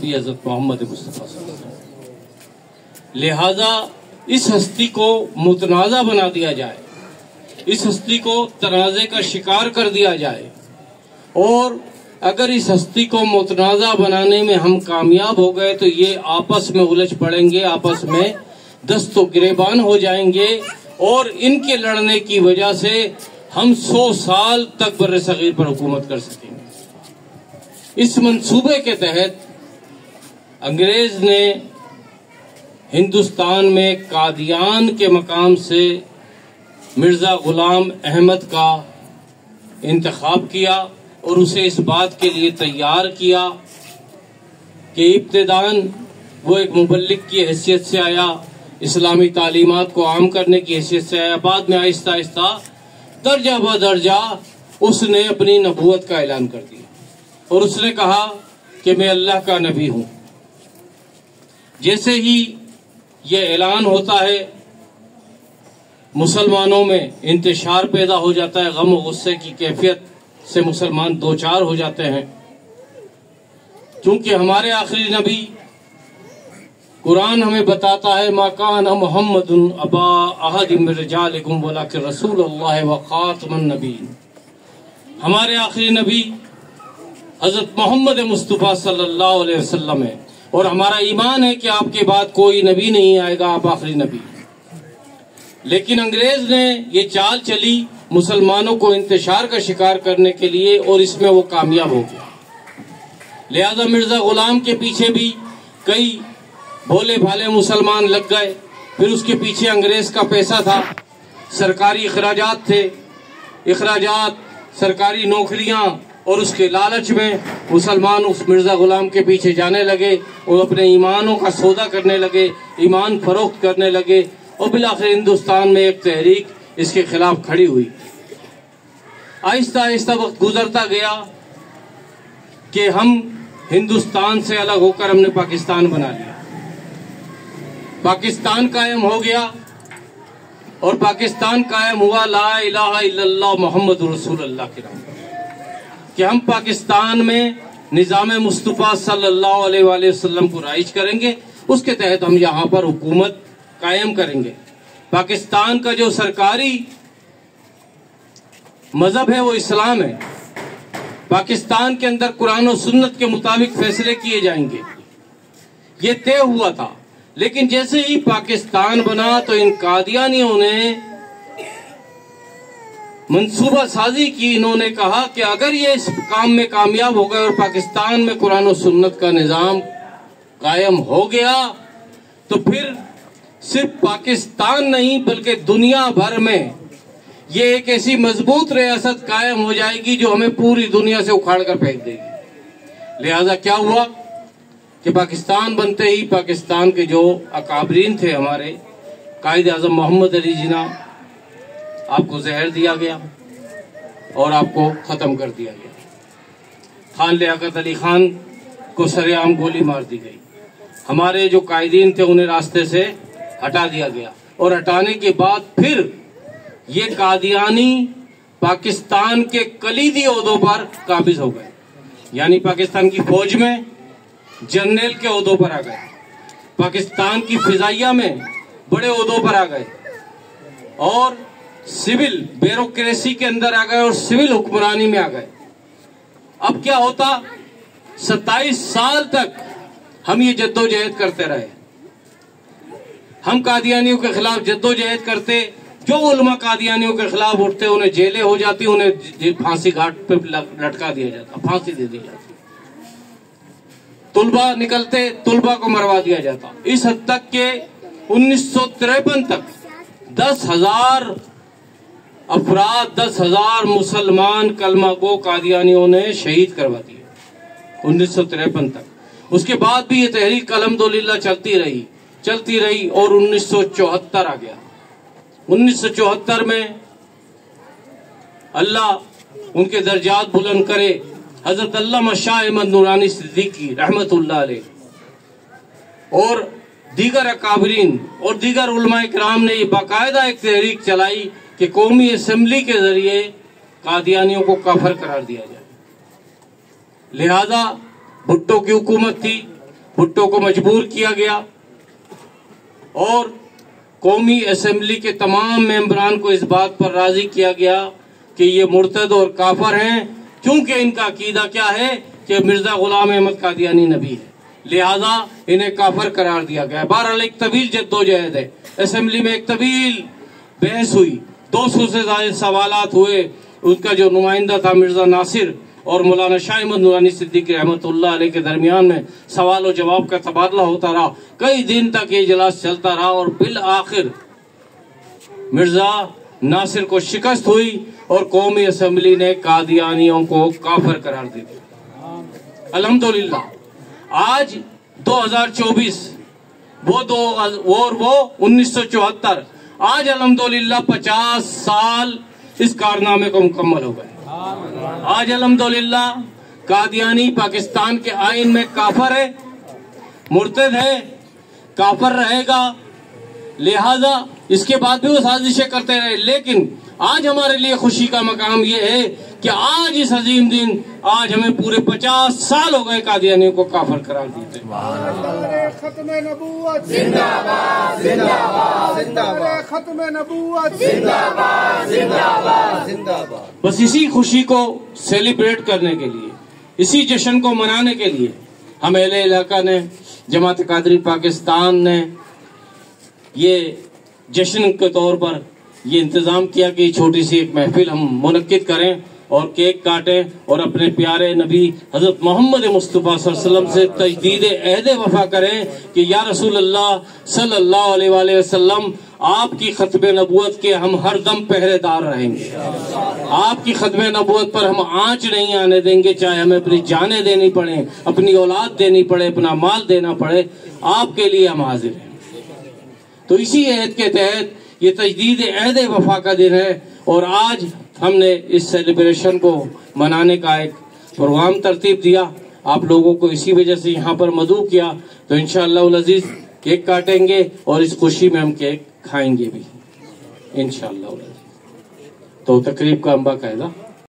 بھی حضرت محمد مصطفیٰ صلی اللہ علیہ وسلم۔ لہذا اس ہستی کو متنازع بنا دیا جائے، اس ہستی کو تنازع کا شکار کر دیا جائے، اور اگر اس ہستی کو متنازع بنانے میں ہم کامیاب ہو گئے تو یہ آپس میں الجھ پڑیں گے، آپس میں دست و گریبان ہو جائیں گے، اور ان کے لڑنے کی وجہ سے ہم 100 سال تک بر صغیر پر حکومت کر سکیں گے۔ اس منصوبے کے تحت انگریز نے ہندوستان میں قادیان کے مقام سے مرزا غلام احمد کا انتخاب کیا اور اسے اس بات کے لیے تیار کیا کہ ابتداً وہ ایک مبلغ کی حیثیت سے آیا، اسلامی تعلیمات کو عام کرنے کی حیثیت سے آیا، بعد میں آہستہ آہستہ درجہ بدرجہ اس نے اپنی نبوت کا اعلان کر دیا اور اس نے کہا کہ میں اللہ کا نبی ہوں۔ جیسے ہی یہ اعلان ہوتا ہے مسلمانوں میں انتشار پیدا ہو جاتا ہے، غم و غصے کی کیفیت سے مسلمان دوچار ہو جاتے ہیں، کیونکہ ہمارے آخری نبی قرآن ہمیں بتاتا ہے ما کان محمد ابا احد من رجالکم ولکن رسول اللہ وخاتم النبیین۔ ہمارے آخری نبی حضرت محمد مصطفیٰ صلی اللہ علیہ وسلم ہے، اور ہمارا ایمان ہے کہ آپ کے بعد کوئی نبی نہیں آئے گا، آپ آخری نبی۔ لیکن انگریز نے یہ چال چلی مسلمانوں کو انتشار کا شکار کرنے کے لیے، اور اس میں وہ کامیاب ہو گیا۔ لہذا مرزا غلام کے پیچھے بھی کئی بھولے بھالے مسلمان لگ گئے، پھر اس کے پیچھے انگریز کا پیسہ تھا، سرکاری اخراجات تھے، سرکاری نوکریاں، اور اس کے لالچ میں مسلمان اس مرزا غلام کے پیچھے جانے لگے اور اپنے ایمانوں کا سودا کرنے لگے، ایمان فروخت کرنے لگے، اور بالآخر ہندوستان میں ایک تحریک اس کے خلاف کھڑی ہوئی۔ آہستہ آہستہ وقت گزرتا گیا کہ ہم ہندوستان سے الگ ہو کر ہم نے پاکستان بنا لیا، پاکستان قائم ہو گیا، اور پاکستان قائم ہوا لا الہ الا اللہ محمد رسول اللہ کے نام، کہ ہم پاکستان میں نظام مصطفیٰ صلی اللہ علیہ وآلہ وسلم کو رائج کریں گے، اس کے تحت ہم یہاں پر حکومت قائم کریں گے۔ پاکستان کا جو سرکاری مذہب ہے وہ اسلام ہے، پاکستان کے اندر قرآن و سنت کے مطابق فیصلے کیے جائیں گے، یہ طے ہوا تھا۔ لیکن جیسے ہی پاکستان بنا تو ان قادیانیوں نے منصوبہ سازی کی، انہوں نے کہا کہ اگر یہ اس کام میں کامیاب ہو گئے اور پاکستان میں قرآن و سنت کا نظام قائم ہو گیا تو پھر صرف پاکستان نہیں بلکہ دنیا بھر میں یہ ایک ایسی مضبوط ریاست قائم ہو جائے گی جو ہمیں پوری دنیا سے اکھاڑ کر پھینک دے گی۔ لہذا کیا ہوا کہ پاکستان بنتے ہی پاکستان کے جو اکابرین تھے، ہمارے قائد اعظم محمد علی جناح، آپ کو زہر دیا گیا اور آپ کو ختم کر دیا گیا۔ خان لیاقت علی خان کو سر عام گولی مار دی گئی، ہمارے جو قائدین تھے انہیں راستے سے ہٹا دیا گیا، اور ہٹانے کے بعد پھر یہ قادیانی پاکستان کے کلیدی عہدوں پر قابض ہو گئے، یعنی پاکستان کی فوج میں جنرل کے عہدوں پر آ گئے، پاکستان کی فضائیہ میں بڑے عہدوں پر آ گئے، اور سول بیوروکریسی کے اندر آ گئے اور سول حکمرانی میں آ گئے۔ اب کیا ہوتا، 27 سال تک ہم یہ جدوجہد کرتے رہے، ہم قادیانیوں کے خلاف جدوجہد کرتے، جو علماء قادیانیوں کے خلاف اٹھتے انہیں جیلیں ہو جاتی، انہیں پھانسی گھاٹ پہ لٹکا دیا جاتا، پھانسی دے دی جاتی، طلباء نکلتے طلباء کو مروا دیا جاتا، اس حد تک کہ 1953 تک 10,000 افراد، 10,000 مسلمان کلمہ گو قادیانیوں نے شہید کروا دیے 1953 تک۔ اس کے بعد بھی یہ تحریک الحمدللہ چلتی رہی اور 1974 آ گیا۔ 1974 میں اللہ ان کے درجات بلند کرے، حضرت علامہ شاہ احمد نورانی صدیقی رحمت اللہ علیہ اور دیگر اکابرین اور دیگر علماء کرام نے یہ باقاعدہ ایک تحریک چلائی کہ قومی اسمبلی کے ذریعے قادیانیوں کو کافر قرار دیا جائے۔ لہذا بھٹو کی حکومت تھی، بھٹو کو مجبور کیا گیا اور قومی اسمبلی کے تمام ممبران کو اس بات پر راضی کیا گیا کہ یہ مرتد اور کافر ہیں، کیونکہ ان کا عقیدہ کیا ہے کہ مرزا غلام احمد قادیانی نبی ہے، لہذا انہیں کافر قرار دیا گیا۔ بہرحال ایک طویل جدوجہد ہے، اسمبلی میں ایک طویل بحث ہوئی، 200 سے زائد سوالات ہوئے، اس کا جو نمائندہ تھا مرزا ناصر اور مولانا شاہ احمد نورانی صدیقی رحمۃ اللہ علیہ کے درمیان میں سوال و جواب کا تبادلہ ہوتا رہا، کئی دن تک یہ اجلاس چلتا رہا اور بالآخر مرزا ناصر کو شکست ہوئی اور قومی اسمبلی نے قادیانیوں کو کافر قرار دے دیا۔ الحمدللہ آج 2024 وہ 1974، آج الحمدللہ 50 سال اس کارنامے کو مکمل ہو گئے۔ آج الحمدللہ قادیانی پاکستان کے آئین میں کافر ہے، مرتد ہے، کافر رہے گا، لہذا اس کے بعد بھی وہ سازشیں کرتے رہے، لیکن آج ہمارے لیے خوشی کا مقام یہ ہے کہ آج اس عظیم دن، آج ہمیں پورے 50 سال ہو گئے قادیانیوں کو کافر قرار دیتے۔ ختم نبوت زندہ باد، زندہ باد، زندہ باد، ختم نبوت زندہ باد، زندہ باد، زندہ باد۔ بس اسی خوشی کو سیلیبریٹ کرنے کے لیے، اسی جشن کو منانے کے لیے ہم اہل علاقہ نے، جماعت قادری پاکستان نے یہ جشن کے طور پر یہ انتظام کیا کہ یہ چھوٹی سی ایک محفل ہم منعقد کریں اور کیک کاٹیں اور اپنے پیارے نبی حضرت محمد مصطفیٰ صلی اللہ علیہ وسلم سے تجدید عہد وفا کریں کہ یا رسول اللہ صلی اللہ علیہ وآلہ وسلم، آپ کی ختم نبوت کے ہم ہر دم پہرے دار رہیں گے، آپ کی ختم نبوت پر ہم آنچ نہیں آنے دیں گے، چاہے ہمیں اپنی جانیں دینی پڑیں، اپنی اولاد دینی پڑے، اپنا مال دینا پڑے، آپ کے لیے ہم حاضر ہیں۔ تو اسی عہد کے تحت یہ تجدید عہد وفا کا دن ہے اور آج ہم نے اس سیلیبریشن کو منانے کا ایک پروگرام ترتیب دیا، آپ لوگوں کو اسی وجہ سے یہاں پر مدعو کیا، تو انشاءاللہ العزیز کیک کاٹیں گے اور اس خوشی میں ہم کیک کھائیں گے بھی انشاءاللہ العزیز۔ تو تقریب کا باقاعدہ